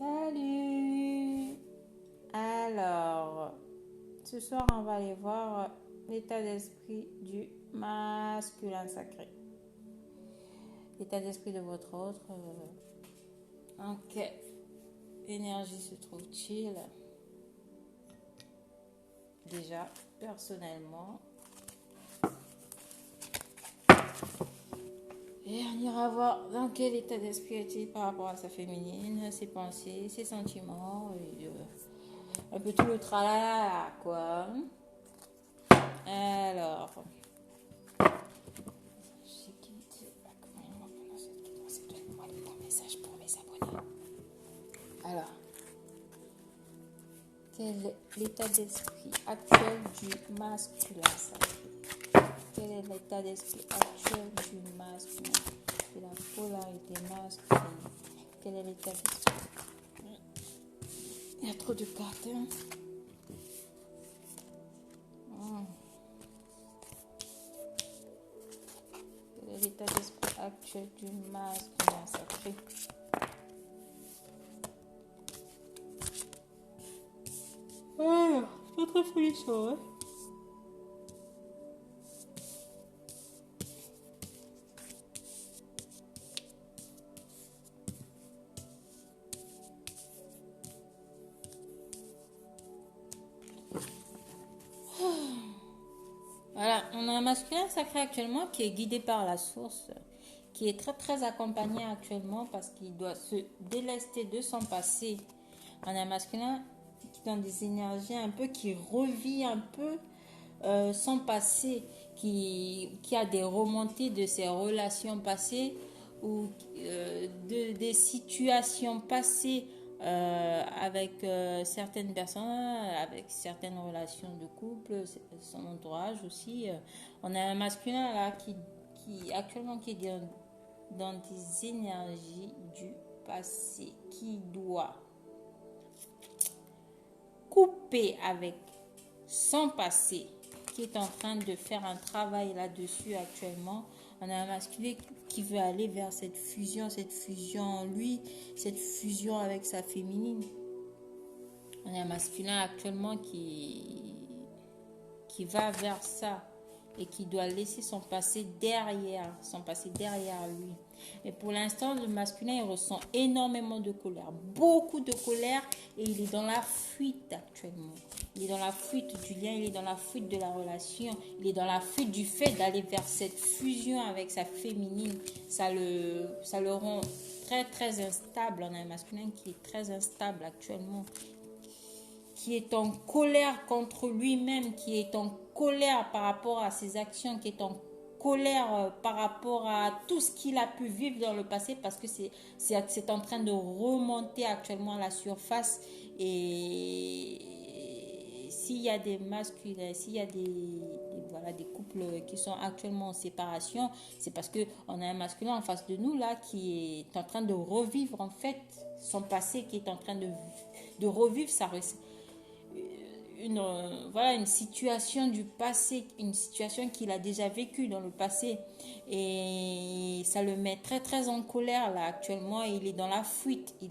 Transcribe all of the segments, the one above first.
Salut! Alors, ce soir, on va aller voir l'état d'esprit du masculin sacré. L'état d'esprit de votre autre. En quelle énergie se trouve-t-il? Déjà, personnellement. Et on ira voir dans quel état d'esprit est-il par rapport à sa féminine, ses pensées, ses sentiments, et, un peu tout le tralala, quoi. Alors, alors, quel est l'état d'esprit actuel du masculin sacré? Quel est l'état d'esprit actuel du masculin, de la polarité masculine? Quel est l'état d'esprit? Il y a trop de cartes, hein? Quel est l'état d'esprit actuel du masculin sacré? C'est très folichon, hein? Voilà, on a un masculin sacré actuellement qui est guidé par la source, qui est très très accompagné actuellement parce qu'il doit se délester de son passé. On a un masculin qui donne des énergies un peu, qui revit un peu son passé, qui a des remontées de ses relations passées ou des situations passées avec certaines personnes, avec certaines relations de couple, son entourage aussi. On a un masculin là qui actuellement qui est dans des énergies du passé, qui doit couper avec son passé, qui est en train de faire un travail là-dessus actuellement. On a un masculin qui veut aller vers cette fusion en lui, cette fusion avec sa féminine. On a un masculin actuellement qui va vers ça et qui doit laisser son passé derrière lui. Et pour l'instant, le masculin, il ressent énormément de colère, beaucoup de colère, et il est dans la fuite actuellement. Il est dans la fuite du lien, il est dans la fuite de la relation, il est dans la fuite du fait d'aller vers cette fusion avec sa féminine. Ça le rend très très instable. On a un masculin qui est très instable actuellement, qui est en colère contre lui-même, qui est en colère par rapport à ses actions, qui est en colère par rapport à tout ce qu'il a pu vivre dans le passé, parce que c'est en train de remonter actuellement à la surface. Et s'il y a des masculins, s'il y a des couples qui sont actuellement en séparation, c'est parce qu'on a un masculin en face de nous là qui est en train de revivre en fait son passé, qui est en train de revivre une situation du passé, une situation qu'il a déjà vécue dans le passé, et ça le met très très en colère là actuellement. Il est dans la fuite, il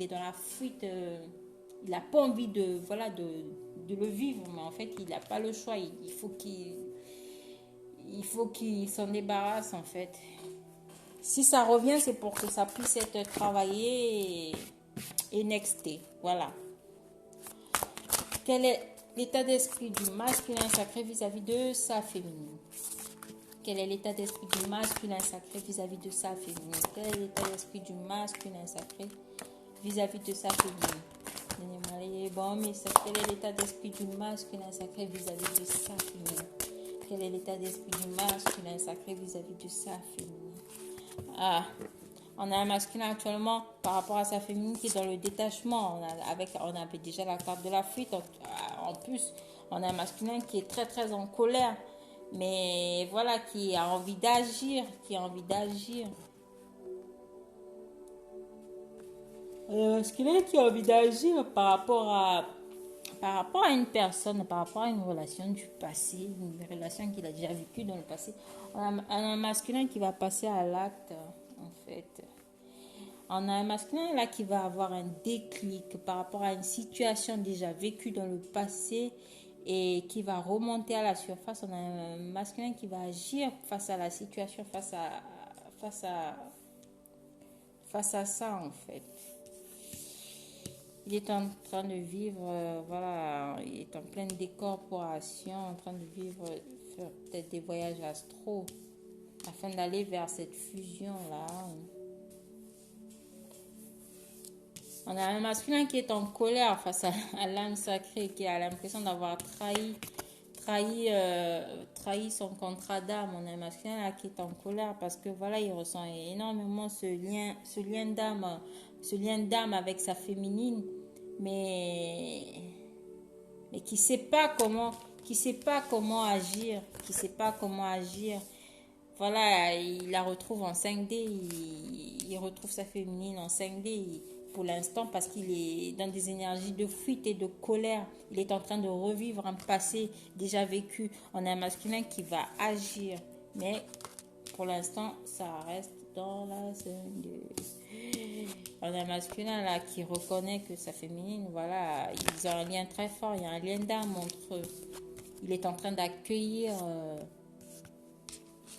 n'a pas envie de le vivre, mais en fait il n'a pas le choix, il faut qu'il s'en débarrasse en fait. Si ça revient, c'est pour que ça puisse être travaillé et nexté. Voilà. Quel est l'état d'esprit du masculin sacré vis-à-vis de sa féminine? Quel est l'état d'esprit du masculin sacré vis-à-vis de sa féminine? Quel est l'état d'esprit du masculin sacré vis-à-vis de sa féminine? Bon, mais quel est l'état d'esprit du masculin sacré vis-à-vis de sa féminine? Quel est l'état d'esprit du masculin sacré vis-à-vis de sa féminine? On a un masculin actuellement par rapport à sa féminine qui est dans le détachement. On a déjà la carte de la fuite. En plus, on a un masculin qui est très très en colère, mais voilà, qui a envie d'agir, Un masculin qui a envie d'agir par rapport à une personne, par rapport à une relation du passé, une relation qu'il a déjà vécue dans le passé. On a un masculin qui va passer à l'acte, en fait. On a un masculin là qui va avoir un déclic par rapport à une situation déjà vécue dans le passé et qui va remonter à la surface. On a un masculin qui va agir face à la situation, face à, face à ça en fait. Il est en train de vivre, voilà, il est en pleine décorporation, en train de vivre, faire peut-être des voyages astraux afin d'aller vers cette fusion-là. On a un masculin qui est en colère face à l'âme sacrée, qui a l'impression d'avoir trahi son contrat d'âme. On a un masculin là qui est en colère parce que voilà, il ressent énormément ce lien d'âme avec sa féminine, mais qui sait pas comment agir, Voilà, il la retrouve en 5D, il retrouve sa féminine en 5D pour l'instant parce qu'il est dans des énergies de fuite et de colère. Il est en train de revivre un passé déjà vécu. On a un masculin qui va agir, mais pour l'instant, ça reste dans la 5D. On a un masculin là qui reconnaît que sa féminine, voilà, ils ont un lien très fort, il y a un lien d'âme entre eux. Il est en train d'accueillir...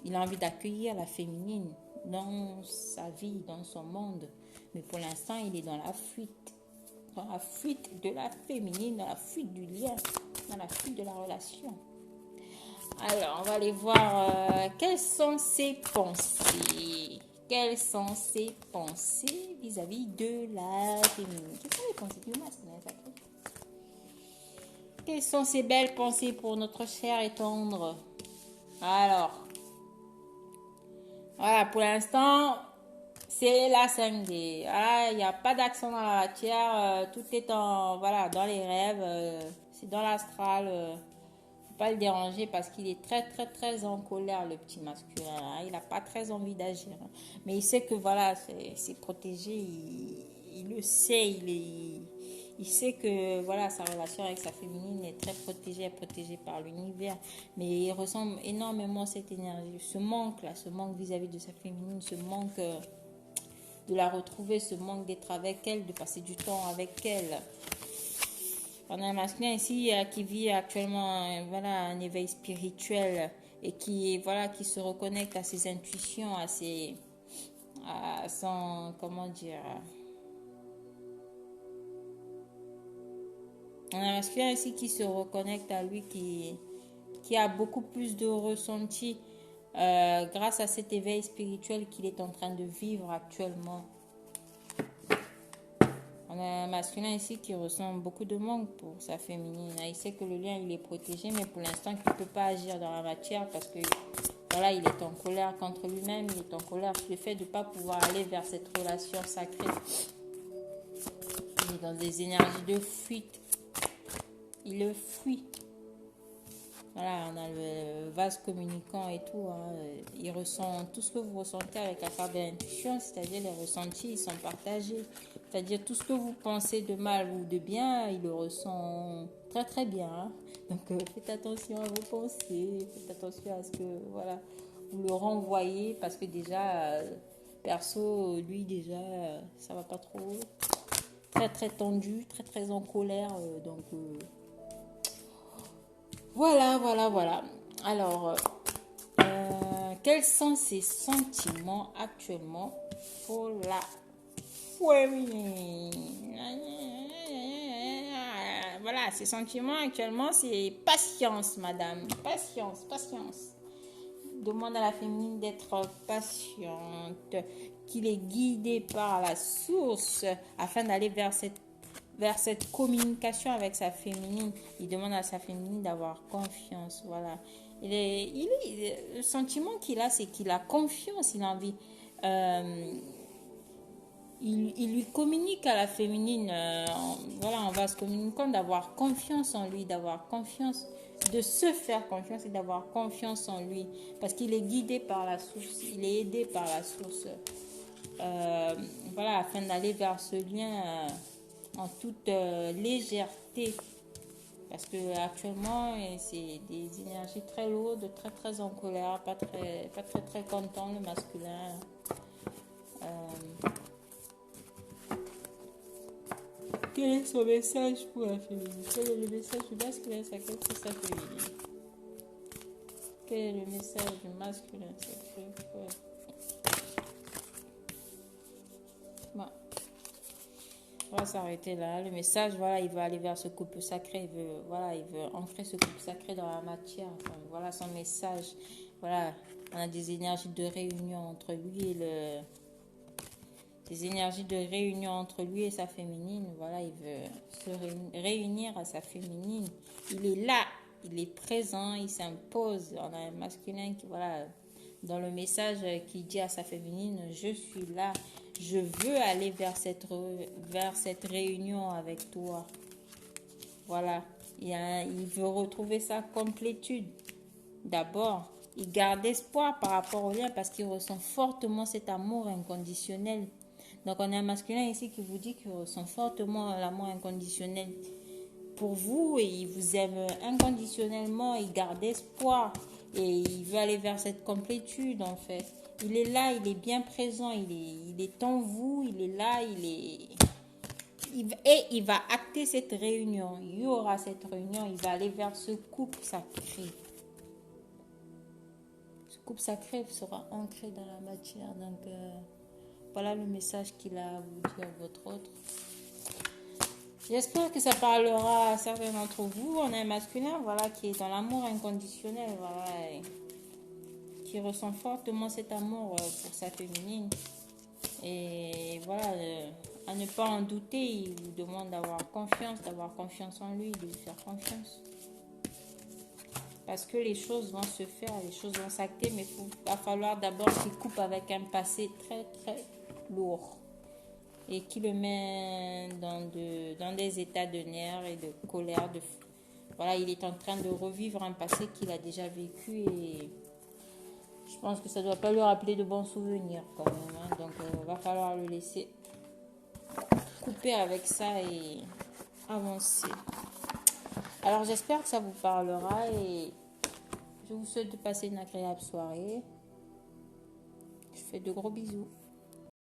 il a envie d'accueillir la féminine dans sa vie, dans son monde. Mais pour l'instant, il est dans la fuite. Dans la fuite de la féminine, dans la fuite du lien, dans la fuite de la relation. Alors, on va aller voir quelles sont ses pensées. Quelles sont ses pensées vis-à-vis de la féminine. Quelles sont les pensées du masculin sacré? Quelles sont ces belles pensées pour notre cher et tendre? Alors, voilà, pour l'instant, c'est la 5D. Voilà, il n'y a pas d'action dans la matière. Tout est dans les rêves. C'est dans l'astral. Faut pas le déranger parce qu'il est très, très, très en colère, le petit masculin. Hein. Il n'a pas très envie d'agir. Hein. Mais il sait que voilà, c'est protégé. Il le sait. Il sait que voilà, sa relation avec sa féminine est très protégée, par l'univers. Mais il ressent énormément cette énergie, ce manque vis-à-vis de sa féminine, ce manque de la retrouver, ce manque d'être avec elle, de passer du temps avec elle. On a un masculin ici qui vit actuellement un éveil spirituel et qui se reconnecte à ses intuitions, à son, comment dire... On a un masculin ici qui se reconnecte à lui, qui a beaucoup plus de ressenti grâce à cet éveil spirituel qu'il est en train de vivre actuellement. On a un masculin ici qui ressent beaucoup de manque pour sa féminine. Il sait que le lien, il est protégé, mais pour l'instant, il ne peut pas agir dans la matière parce que voilà, il est en colère contre lui-même, il est en colère sur le fait de ne pas pouvoir aller vers cette relation sacrée. Il est dans des énergies de fuite. Il le fuit. Voilà, on a le vase communicant et tout. Hein. Il ressent tout ce que vous ressentez avec la carte de l'intuition, c'est-à-dire les ressentis, ils sont partagés. C'est-à-dire tout ce que vous pensez de mal ou de bien, il le ressent très très bien. Hein. Donc faites attention à vos pensées, faites attention à ce que vous le renvoyez parce que déjà, perso, lui déjà, ça va pas trop. Très très tendu, très très en colère. Voilà. Alors, quels sont ses sentiments actuellement pour la féminine? Voilà, ses sentiments actuellement, c'est patience, madame. Patience. Demande à la féminine d'être patiente, qu'il est guidé par la source afin d'aller vers cette communication avec sa féminine. Il demande à sa féminine d'avoir confiance. Voilà. Le sentiment qu'il a, c'est qu'il a confiance, il a envie. Il lui communique à la féminine, en vase communicant, d'avoir confiance en lui, de se faire confiance et d'avoir confiance en lui. Parce qu'il est guidé par la source, il est aidé par la source. Afin d'aller vers ce lien en toute légèreté. Parce que actuellement, c'est des énergies très lourdes, très très en colère, pas très content le masculin. Quel est son message pour la féminine? Quel est le message du masculin sacré pour sa féminine? Quel est le message du masculin sacré pour... Bon. On va s'arrêter là. Le message, voilà, il veut aller vers ce couple sacré. Il veut ancrer ce couple sacré dans la matière. Enfin, voilà son message. Voilà, on a des énergies de réunion entre lui et des énergies de réunion entre lui et sa féminine. Voilà, il veut se réunir à sa féminine. Il est là, il est présent, il s'impose. On a un masculin qui, voilà, dans le message qui dit à sa féminine, je suis là, je veux aller vers cette réunion avec toi. Voilà, il veut retrouver sa complétude. D'abord, il garde espoir par rapport au lien parce qu'il ressent fortement cet amour inconditionnel. Donc, on a un masculin ici qui vous dit qu'il ressent fortement l'amour inconditionnel pour vous et il vous aime inconditionnellement, il garde espoir et il veut aller vers cette complétude en fait. Il est là, il est bien présent, il est en vous, il est là, et il va acter cette réunion. Il y aura cette réunion, il va aller vers ce couple sacré. Ce couple sacré sera ancré dans la matière. Donc, voilà le message qu'il a à vous dire, votre autre. J'espère que ça parlera à certains d'entre vous. On a un masculin, voilà, qui est dans l'amour inconditionnel, voilà, qui ressent fortement cet amour pour sa féminine. Et voilà, à ne pas en douter, il vous demande d'avoir confiance en lui, de lui faire confiance. Parce que les choses vont se faire, les choses vont s'acter, mais il va falloir d'abord qu'il coupe avec un passé très très lourd. Et qui le met dans des états de nerfs et de colère. Voilà, il est en train de revivre un passé qu'il a déjà vécu et je pense que ça ne doit pas lui rappeler de bons souvenirs quand même. Hein. Donc, il va falloir le laisser couper avec ça et avancer. Alors, j'espère que ça vous parlera et je vous souhaite de passer une agréable soirée. Je fais de gros bisous.